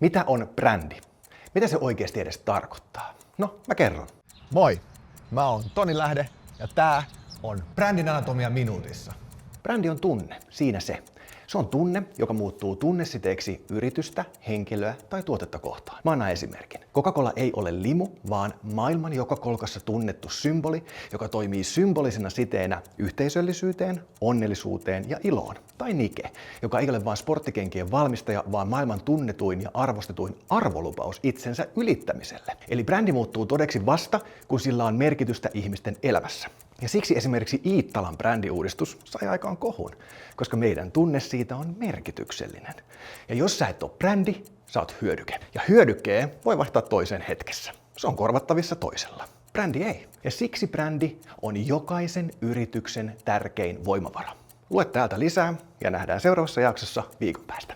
Mitä on brändi? Mitä se oikeasti edes tarkoittaa? No, mä kerron. Moi, mä oon Toni Lähde ja tää on Brändin anatomia minuutissa. Brändi on tunne, siinä se. Se on tunne, joka muuttuu tunnesiteeksi yritystä, henkilöä tai tuotetta kohtaan. Mä annan esimerkin. Coca-Cola ei ole limu, vaan maailman joka kolkassa tunnettu symboli, joka toimii symbolisena siteenä yhteisöllisyyteen, onnellisuuteen ja iloon. Tai Nike, joka ei ole vain sporttikenkien valmistaja, vaan maailman tunnetuin ja arvostetuin arvolupaus itsensä ylittämiselle. Eli brändi muuttuu todeksi vasta, kun sillä on merkitystä ihmisten elämässä. Ja siksi esimerkiksi Iittalan brändiuudistus sai aikaan kohun, koska meidän tunne siitä on merkityksellinen. Ja jos sä et ole brändi, sä oot hyödyke. Ja hyödykkeen voi vaihtaa toiseen hetkessä. Se on korvattavissa toisella. Brändi ei. Ja siksi brändi on jokaisen yrityksen tärkein voimavara. Lue täältä lisää ja nähdään seuraavassa jaksossa viikon päästä.